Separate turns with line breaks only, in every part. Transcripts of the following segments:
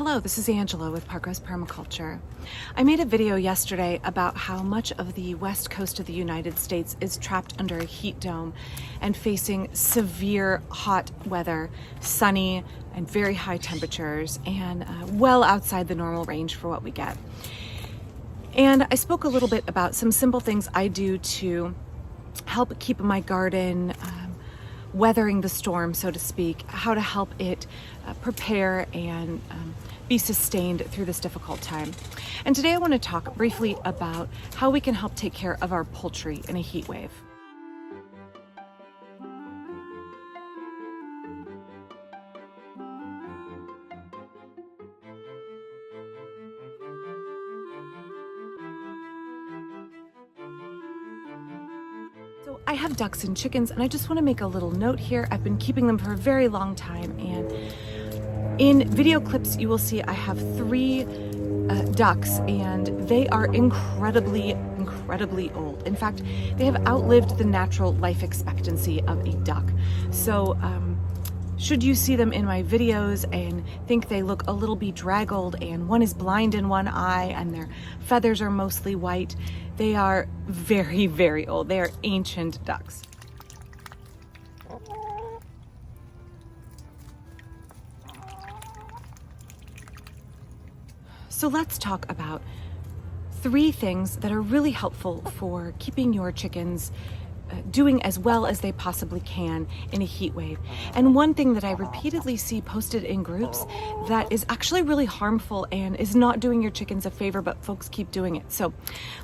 Hello, this is Angela with Park Rose Permaculture. I made a video yesterday about how much of the west coast of the United States is trapped under a heat dome and facing severe hot weather, sunny and very high temperatures, and well outside the normal range for what we get. And I spoke a little bit about some simple things I do to help keep my garden weathering the storm, so to speak, how to help it prepare and be sustained through this difficult time. And today I want to talk briefly about how we can help take care of our poultry in a heat wave. So I have ducks and chickens, and I just want to make a little note here. I've been keeping them for a very long time, and in video clips you will see I have three ducks, and they are incredibly old. In fact, they have outlived the natural life expectancy of a duck. So should you see them in my videos and think they look a little bedraggled and one is blind in one eye and their feathers are mostly white, they are very old. They are ancient ducks. So let's talk about three things that are really helpful for keeping your chickens doing as well as they possibly can in a heat wave. And one thing that I repeatedly see posted in groups that is actually really harmful and is not doing your chickens a favor, but folks keep doing it. So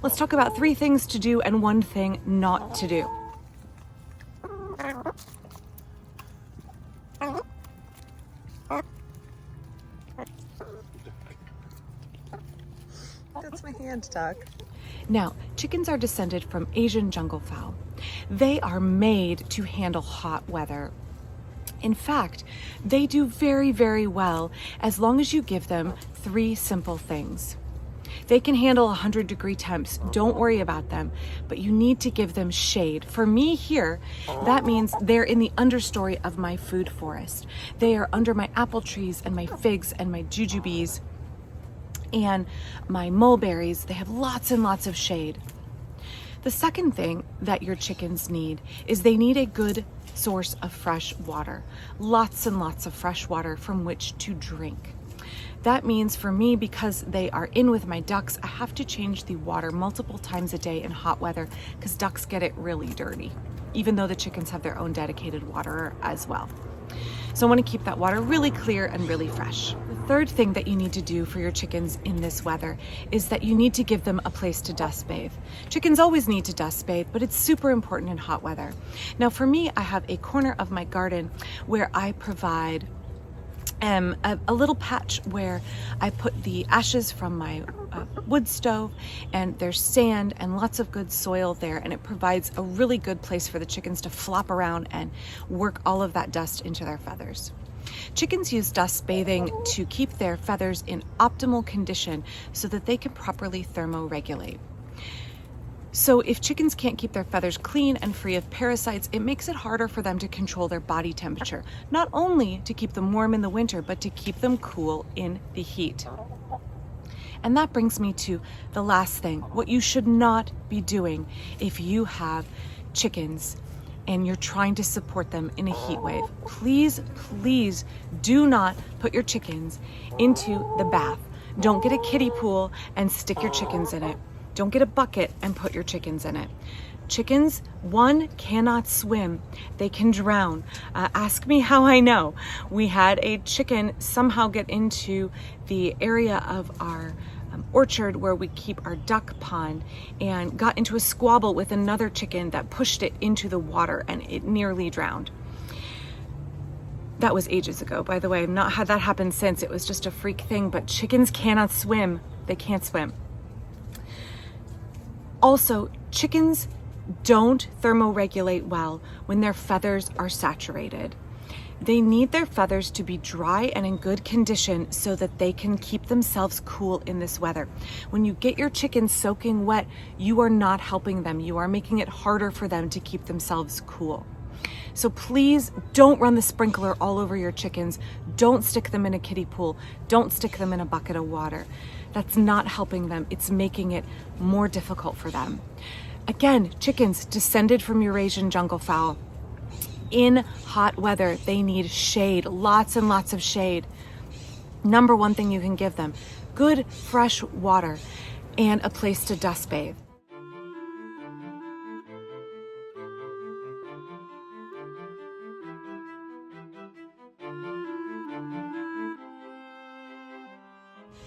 let's talk about three things to do and one thing not to do.
That's my hand, duck.
Now, chickens are descended from Asian jungle fowl. They are made to handle hot weather. In fact, they do very well as long as you give them three simple things. They can handle 100-degree temps, don't worry about them, but you need to give them shade. For me here, that means they're in the understory of my food forest. They are under my apple trees and my figs and my jujubes and my mulberries. They have lots and lots of shade. The second thing that your chickens need is they need a good source of fresh water. Lots and lots of fresh water from which to drink. That means for me, because they are in with my ducks, I have to change the water multiple times a day in hot weather because ducks get it really dirty, even though the chickens have their own dedicated water as well. So I want to keep that water really clear and really fresh. The third thing that you need to do for your chickens in this weather is that you need to give them a place to dust bathe. Chickens always need to dust bathe, but it's super important in hot weather. Now for me, I have a corner of my garden where I provide a little patch where I put the ashes from my wood stove, and there's sand and lots of good soil there, and it provides a really good place for the chickens to flop around and work all of that dust into their feathers. Chickens use dust bathing to keep their feathers in optimal condition so that they can properly thermoregulate. So if chickens can't keep their feathers clean and free of parasites, it makes it harder for them to control their body temperature, not only to keep them warm in the winter, but to keep them cool in the heat. And that brings me to the last thing, what you should not be doing if you have chickens and you're trying to support them in a heat wave. Please do not put your chickens into the bath. Don't get a kiddie pool and stick your chickens in it. Don't get a bucket and put your chickens in it. Chickens, one, cannot swim. They can drown. Ask me how I know. We had a chicken somehow get into the area of our orchard where we keep our duck pond and got into a squabble with another chicken that pushed it into the water, and it nearly drowned. That was ages ago, by the way. I've not had that happen since. It was just a freak thing, but chickens cannot swim. They can't swim. Also, chickens don't thermoregulate well when their feathers are saturated. They need their feathers to be dry and in good condition so that they can keep themselves cool in this weather. When you get your chickens soaking wet, you are not helping them. You are making it harder for them to keep themselves cool. So please don't run the sprinkler all over your chickens. Don't stick them in a kiddie pool. Don't stick them in a bucket of water. That's not helping them. It's making it more difficult for them. Again, chickens descended from Eurasian jungle fowl. In hot weather, they need shade, lots and lots of shade. Number one thing you can give them, good fresh water and a place to dust bathe.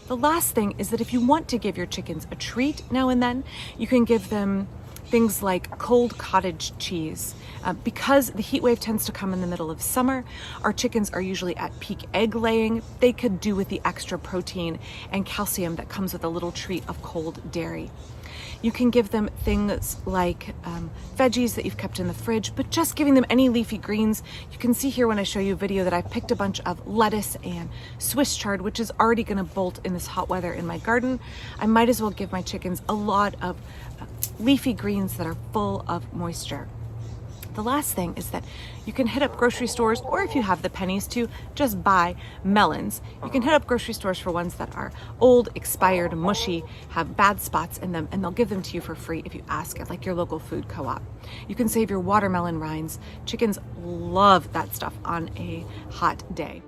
The last thing is that if you want to give your chickens a treat now and then, you can give them things like cold cottage cheese. Because the heat wave tends to come in the middle of summer, our chickens are usually at peak egg laying. They could do with the extra protein and calcium that comes with a little treat of cold dairy. You can give them things like veggies that you've kept in the fridge, but just giving them any leafy greens. You can see here when I show you a video that I picked a bunch of lettuce and Swiss chard, which is already gonna bolt in this hot weather in my garden. I might as well give my chickens a lot of leafy greens that are full of moisture. The last thing is that you can hit up grocery stores, or if you have the pennies to, just buy melons. You can hit up grocery stores for ones that are old, expired, mushy, have bad spots in them, and they'll give them to you for free if you ask at like your local food co-op. You can save your watermelon rinds. Chickens love that stuff on a hot day.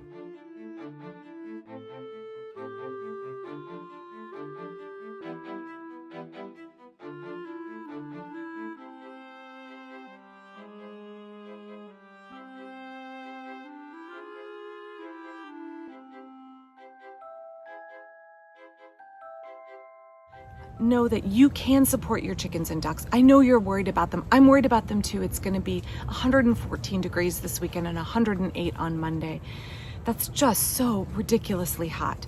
Know that you can support your chickens and ducks. I know you're worried about them. I'm worried about them too. It's going to be 114 degrees this weekend and 108 on Monday. That's just so ridiculously hot.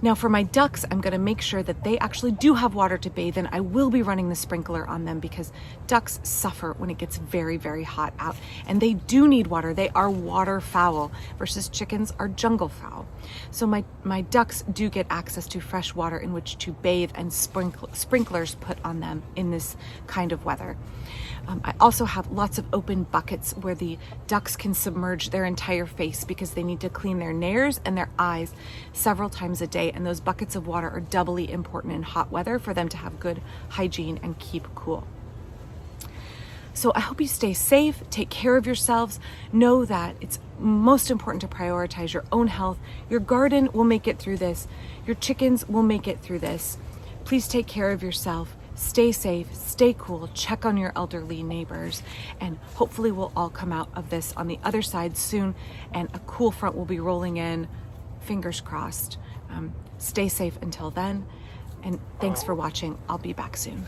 Now for my ducks, I'm going to make sure that they actually do have water to bathe in. I will be running the sprinkler on them because ducks suffer when it gets very, very hot out, and they do need water. They are waterfowl versus chickens are jungle fowl. So my ducks do get access to fresh water in which to bathe, and sprinklers put on them in this kind of weather. I also have lots of open buckets where the ducks can submerge their entire face because they need to clean their nares and their eyes several times a day, and those buckets of water are doubly important in hot weather for them to have good hygiene and keep cool. So I hope you stay safe, take care of yourselves, know that it's most important to prioritize your own health. Your garden will make it through this. Your chickens will make it through this. Please take care of yourself. Stay safe, stay cool, check on your elderly neighbors, and hopefully we'll all come out of this on the other side soon, and a cool front will be rolling in, fingers crossed. Stay safe until then, and thanks for watching. I'll be back soon.